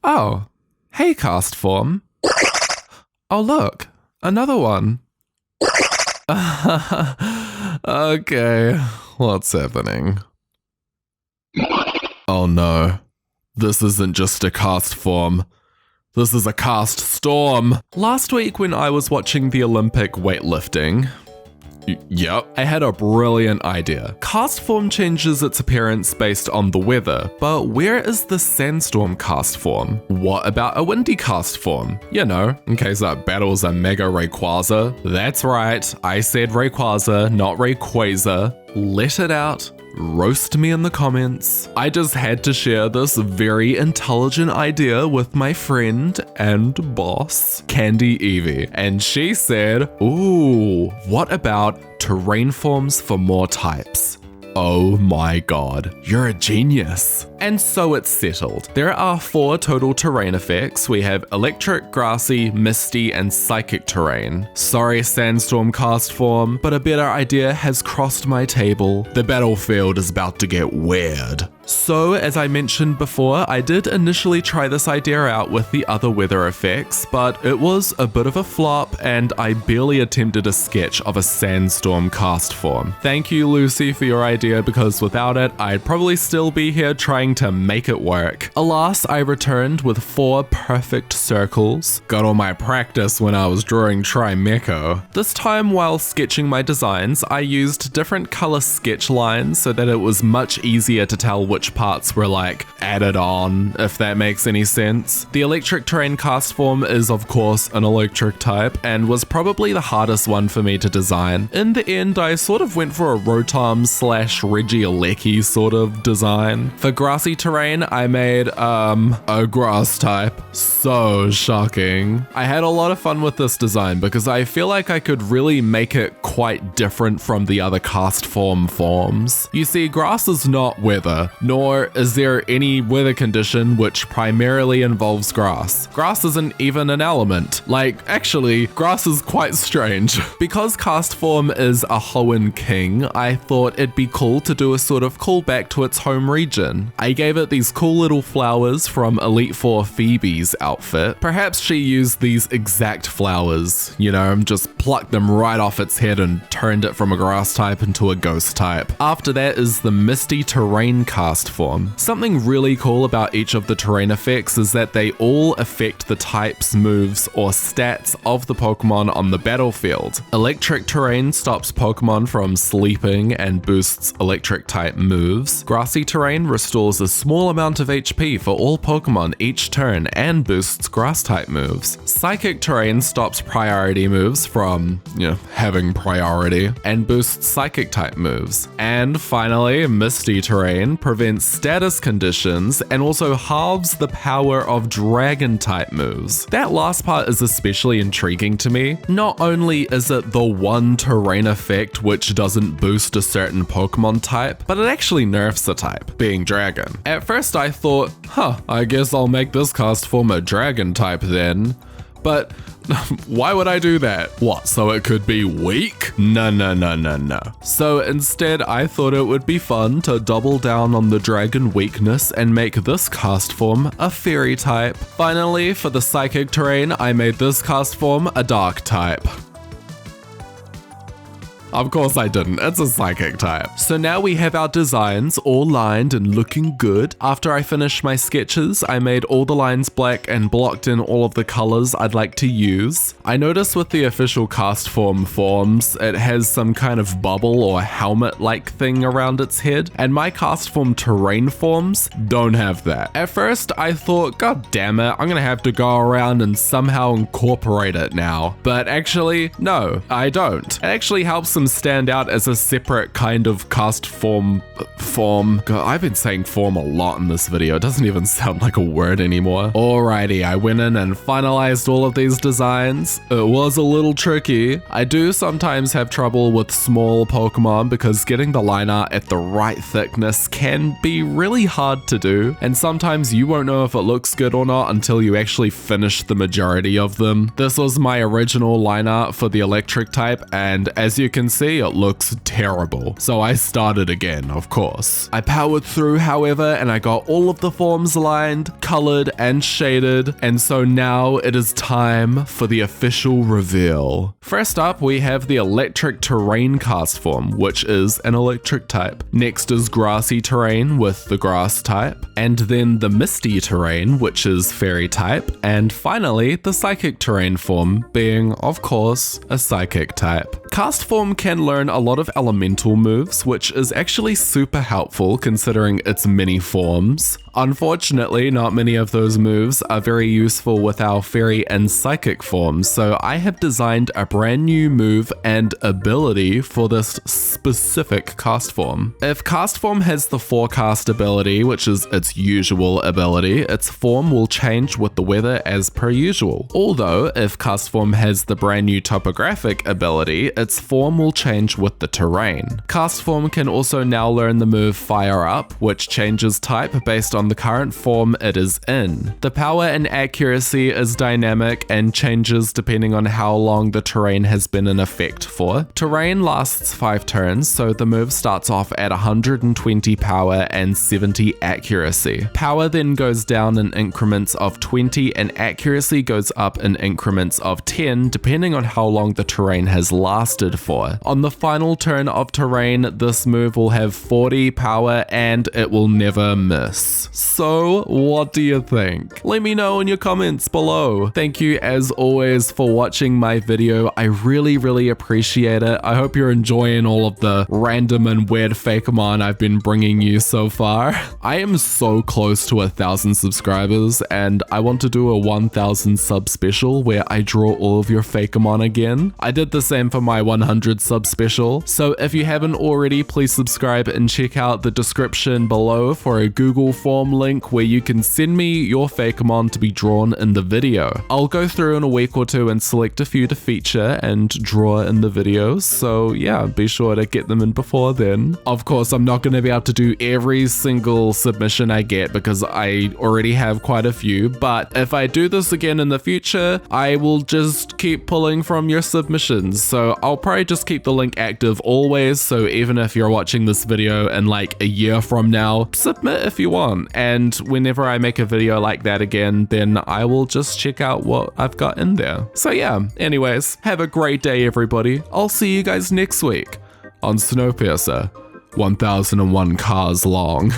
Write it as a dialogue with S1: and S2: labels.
S1: Oh, hey Castform. Oh look, another one. Okay, what's happening? Oh no, this isn't just a Castform. This is a cast storm. Last week when I was watching the Olympic weightlifting, I had a brilliant idea. Castform changes its appearance based on the weather, but where is the sandstorm Castform? What about a windy Castform? You know, in case that battles a Mega Rayquaza. That's right, I said Rayquaza, not Rayquaza. Let it out. Roast me in the comments. I just had to share this very intelligent idea with my friend and boss, Candy Evie. And she said, ooh, what about terrain forms for more types? Oh my god, you're a genius. And so it's settled. There are 4 total terrain effects. We have electric, grassy, misty, and psychic terrain. Sorry, sandstorm Castform, but a better idea has crossed my table. The battlefield is about to get weird. So, as I mentioned before, I did initially try this idea out with the other weather effects, but it was a bit of a flop and I barely attempted a sketch of a sandstorm Castform. Thank you, Lucy, for your idea, because without it, I'd probably still be here trying to make it work. Alas, I returned with 4 perfect circles. Got all my practice when I was drawing Trimecho. This time, while sketching my designs, I used different color sketch lines so that it was much easier to tell which parts were like added on, if that makes any sense. The electric terrain Castform is of course an electric type and was probably the hardest one for me to design. In the end, I sort of went for a Rotom / Regieleki sort of design. For grassy terrain, I made a grass type. So shocking. I had a lot of fun with this design because I feel like I could really make it quite different from the other Castform forms. You see, grass is not weather, nor is there any weather condition which primarily involves grass. Grass isn't even an element. Like, actually, grass is quite strange. Because Castform is a Hoenn king, I thought it'd be cool to do a sort of callback to its home region. I gave it these cool little flowers from Elite Four Phoebe's outfit. Perhaps she used these exact flowers, you know, just plucked them right off its head and turned it from a grass type into a ghost type. After that is the Misty Terrain Castform. Something really cool about each of the terrain effects is that they all affect the types, moves, or stats of the Pokemon on the battlefield. Electric terrain stops Pokemon from sleeping and boosts electric type moves. Grassy terrain restores a small amount of HP for all Pokemon each turn and boosts grass type moves. Psychic terrain stops priority moves from, having priority and boosts psychic type moves. And finally, misty terrain prevents status conditions and also halves the power of dragon type moves. That last part is especially intriguing to me. Not only is it the one terrain effect which doesn't boost a certain Pokemon type, but it actually nerfs a type, being dragon. At first I thought, I guess I'll make this Castform a dragon type then. But why would I do that? What, so it could be weak? No. So instead, I thought it would be fun to double down on the dragon weakness and make this Castform a fairy type. Finally, for the psychic terrain, I made this Castform a dark type. Of course I didn't, it's a psychic type. So now we have our designs all lined and looking good. After I finished my sketches, I made all the lines black and blocked in all of the colors I'd like to use. I noticed with the official Castform forms, it has some kind of bubble or helmet-like thing around its head, and my Castform terrain forms don't have that. At first, I thought, god damn it, I'm gonna have to go around and somehow incorporate it now. But actually, no, I don't. It actually helps them stand out as a separate kind of Castform form. God, I've been saying form a lot in this video. It doesn't even sound like a word anymore. Alrighty, I went in and finalized all of these designs. It was a little tricky. I do sometimes have trouble with small Pokemon because getting the line art at the right thickness can be really hard to do, and sometimes you won't know if it looks good or not until you actually finish the majority of them. This was my original line art for the electric type, and as you can can see, it looks terrible. So I started again, of course. I powered through, however, and I got all of the forms lined, colored, and shaded, and so now it is time for the official reveal. First up, we have the electric terrain cast form, which is an electric type. Next is grassy terrain with the grass type, and then the misty terrain, which is fairy type, and finally the psychic terrain form, being, of course, a psychic type. Cast form can learn a lot of elemental moves, which is actually super helpful considering its many forms. Unfortunately, not many of those moves are very useful with our fairy and psychic forms, so I have designed a brand new move and ability for this specific cast form. If cast form has the forecast ability, which is its usual ability, its form will change with the weather as per usual. Although, if cast form has the brand new topographic ability, its form will change with the terrain. Cast form can also now learn the move Fire Up, which changes type based on the current form it is in. The power and accuracy is dynamic and changes depending on how long the terrain has been in effect for. Terrain lasts 5 turns, so the move starts off at 120 power and 70 accuracy. Power then goes down in increments of 20 and accuracy goes up in increments of 10 depending on how long the terrain has lasted for. On the final turn of terrain, this move will have 40 power and it will never miss. So, what do you think? Let me know in your comments below. Thank you as always for watching my video. I really appreciate it. I hope you're enjoying all of the random and weird fakemon I've been bringing you so far. I am so close to 1,000 subscribers and I want to do a 1,000 sub special where I draw all of your fakemon again. I did the same for my 100 sub special, so if you haven't already, please subscribe and check out the description below for a Google form link where you can send me your fakemon to be drawn in the video. I'll go through in a week or two and select a few to feature and draw in the videos, so yeah, be sure to get them in before then. Of course, I'm not going to be able to do every single submission I get because I already have quite a few, but if I do this again in the future, I will just keep pulling from your submissions, so I'll probably just keep the link active always, so even if you're watching this video in like a year from now, submit if you want, and whenever I make a video like that again, then I will just check out what I've got in there. So yeah, anyways, have a great day everybody. I'll see you guys next week on Snowpiercer 1001 Cars Long.